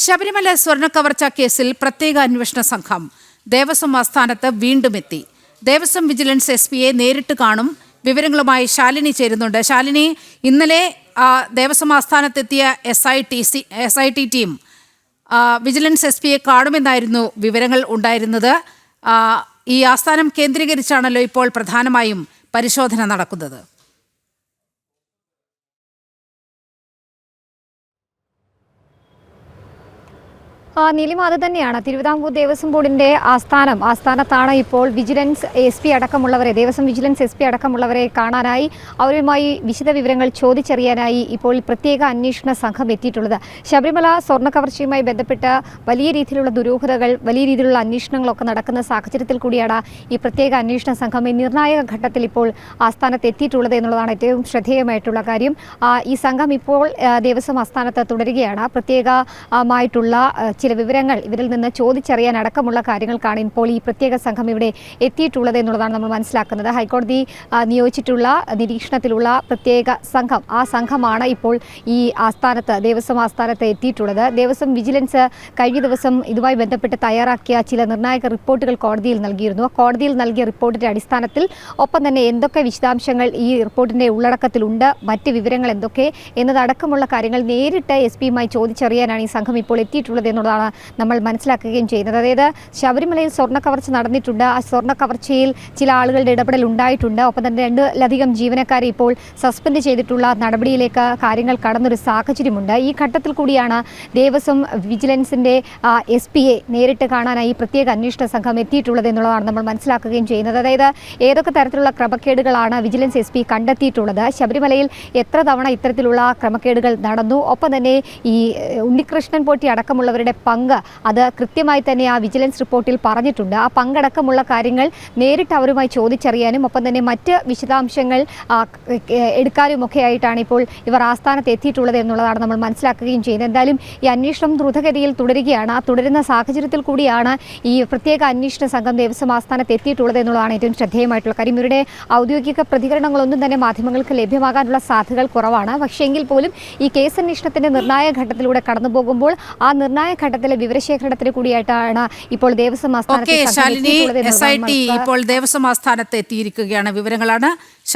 ശബരിമല സ്വർണ്ണക്കവർച്ച കേസിൽ പ്രത്യേക അന്വേഷണ സംഘം ദേവസ്വം ആസ്ഥാനത്ത് വീണ്ടും എത്തി. ദേവസ്വം വിജിലൻസ് എസ്.പിയെ നേരിട്ട് കാണും. വിവരങ്ങളുമായി ശാലിനി ചേരുന്നുണ്ട്. ശാലിനി, ഇന്നലെ ദേവസ്വം ആസ്ഥാനത്തെത്തിയ എസ്.ഐ.ടി ടീം വിജിലൻസ് എസ്.പിയെ കാണുമെന്നായിരുന്നു വിവരങ്ങൾ ഉണ്ടായിരുന്നത്. ഈ ആസ്ഥാനം കേന്ദ്രീകരിച്ചാണല്ലോ ഇപ്പോൾ പ്രധാനമായും പരിശോധന നടക്കുന്നത്. നീലിമ, അത് തന്നെയാണ്. തിരുവിതാംകൂർ ദേവസ്വം ബോർഡിന്റെ ആസ്ഥാനത്താണ് ഇപ്പോൾ വിജിലൻസ് എസ് പി അടക്കമുള്ളവരെ, ദേവസ്വം വിജിലൻസ് എസ് പി അടക്കമുള്ളവരെ കാണാനായി, അവരുമായി വിശദ വിവരങ്ങൾ ചോദിച്ചറിയാനായി ഇപ്പോൾ പ്രത്യേക അന്വേഷണ സംഘം എത്തിയിട്ടുള്ളത്. ശബരിമല സ്വർണ്ണക്കവർച്ചയുമായി ബന്ധപ്പെട്ട് വലിയ രീതിയിലുള്ള ദുരൂഹതകൾ, വലിയ രീതിയിലുള്ള അന്വേഷണങ്ങളൊക്കെ നടക്കുന്ന സാഹചര്യത്തിൽ കൂടിയാണ് ഈ പ്രത്യേക അന്വേഷണ സംഘം ഈ നിർണായക ഘട്ടത്തിൽ ഇപ്പോൾ ആസ്ഥാനത്ത് എത്തിയിട്ടുള്ളത് എന്നുള്ളതാണ് ഏറ്റവും ശ്രദ്ധേയമായിട്ടുള്ള കാര്യം. ഈ സംഘം ഇപ്പോൾ ദേവസ്വം ആസ്ഥാനത്ത് തുടരുകയാണ്. പ്രത്യേകമായിട്ടുള്ള ചില വിവരങ്ങൾ ഇവരിൽ നിന്ന് ചോദിച്ചറിയാൻ അടക്കമുള്ള കാര്യങ്ങൾക്കാണ് ഇപ്പോൾ ഈ പ്രത്യേക സംഘം ഇവിടെ എത്തിയിട്ടുള്ളത് എന്നുള്ളതാണ് നമ്മൾ മനസ്സിലാക്കുന്നത്. ഹൈക്കോടതി നിയോഗിച്ചിട്ടുള്ള നിരീക്ഷണത്തിലുള്ള പ്രത്യേക സംഘം, ആ സംഘമാണ് ഇപ്പോൾ ഈ ദേവസ്വം ആസ്ഥാനത്ത് എത്തിയിട്ടുള്ളത്. ദേവസ്വം വിജിലൻസ് കഴിഞ്ഞ ദിവസം ഇതുമായി ബന്ധപ്പെട്ട് തയ്യാറാക്കിയ ചില നിർണായക റിപ്പോർട്ടുകൾ കോടതിയിൽ നൽകിയിരുന്നു. കോടതിയിൽ നൽകിയ റിപ്പോർട്ടിന്റെ അടിസ്ഥാനത്തിൽ ഒപ്പം തന്നെ എന്തൊക്കെ വിശദാംശങ്ങൾ ഈ റിപ്പോർട്ടിന്റെ ഉള്ളടക്കത്തിലുണ്ട്, മറ്റ് വിവരങ്ങൾ എന്തൊക്കെ എന്നതടക്കമുള്ള കാര്യങ്ങൾ നേരിട്ട് എസ് പിയുമായി ചോദിച്ചറിയാനാണ് ഈ സംഘം ഇപ്പോൾ എത്തിയിട്ടുള്ളത് എന്നുള്ളതാണ് നമ്മൾ മനസ്സിലാക്കുകയും ചെയ്യുന്നത്. അതായത് ശബരിമലയിൽ സ്വർണ്ണക്കവർച്ച നടന്നിട്ടുണ്ട്. ആ സ്വർണ്ണക്കവർച്ചയിൽ ചില ആളുകളുടെ ഇടപെടൽ ഉണ്ടായിട്ടുണ്ട്. ഒപ്പം തന്നെ 2ലധികം ജീവനക്കാരെ ഇപ്പോൾ സസ്പെൻഡ് ചെയ്തിട്ടുള്ള നടപടിയിലേക്ക് കാര്യങ്ങൾ കടന്നൊരു സാഹചര്യമുണ്ട്. ഈ ഘട്ടത്തിൽ കൂടിയാണ് ദേവസ്വം വിജിലൻസിന്റെ എസ്.പിയെ നേരിട്ട് കാണാനായി പ്രത്യേക അന്വേഷണ സംഘം എത്തിയിട്ടുള്ളത് എന്നുള്ളതാണ് നമ്മൾ മനസ്സിലാക്കുകയും ചെയ്യുന്നത്. അതായത് ഏതൊക്കെ തരത്തിലുള്ള ക്രമക്കേടുകളാണ് വിജിലൻസ് എസ്.പി കണ്ടെത്തിയിട്ടുള്ളത്, ശബരിമലയിൽ എത്ര തവണ ഇത്തരത്തിലുള്ള ക്രമക്കേടുകൾ നടന്നു, ഒപ്പം തന്നെ ഈ ഉണ്ണികൃഷ്ണൻ പോറ്റി അടക്കമുള്ളവരുടെ പങ്ക് അത് കൃത്യമായി തന്നെ ആ വിജിലൻസ് റിപ്പോർട്ടിൽ പറഞ്ഞിട്ടുണ്ട്. ആ പങ്കടക്കമുള്ള കാര്യങ്ങൾ നേരിട്ട് അവരുമായി ചോദിച്ചറിയാനും ഒപ്പം തന്നെ മറ്റ് വിശദാംശങ്ങൾ എടുക്കാനുമൊക്കെ ആയിട്ടാണ് ഇപ്പോൾ ഇവർ ആസ്ഥാനത്ത് എത്തിയിട്ടുള്ളത് എന്നുള്ളതാണ് നമ്മൾ മനസ്സിലാക്കുകയും ചെയ്യുന്നത്. എന്തായാലും ഈ അന്വേഷണം ദ്രുതഗതിയിൽ തുടരുകയാണ്. ആ തുടരുന്ന സാഹചര്യത്തിൽ കൂടിയാണ് ഈ പ്രത്യേക അന്വേഷണ സംഘം ദേവസ്വം ആസ്ഥാനത്ത് എത്തിയിട്ടുള്ളത് എന്നുള്ളതാണ് ഏറ്റവും ശ്രദ്ധേയമായിട്ടുള്ള കാര്യം. ഇവരുടെ ഔദ്യോഗിക പ്രതികരണങ്ങളൊന്നും തന്നെ മാധ്യമങ്ങൾക്ക് ലഭ്യമാകാനുള്ള സാധ്യതകൾ കുറവാണ്. പക്ഷേ എങ്കിൽ പോലും ഈ കേസ് അന്വേഷണത്തിന്റെ നിർണായക ഘട്ടത്തിലൂടെ കടന്നു പോകുമ്പോൾ ആ നിർണായക ഘട്ടത്തിലെ വിവരശേഖരണത്തിന് കൂടിയായിട്ടാണ് ഇപ്പോൾ ദേവസ്വം ആസ്ഥാനത്ത് ഇപ്പോൾ ദേവസ്വം ആസ്ഥാനത്ത് എത്തിയിരിക്കുകയാണ്. വിവരങ്ങളാണ്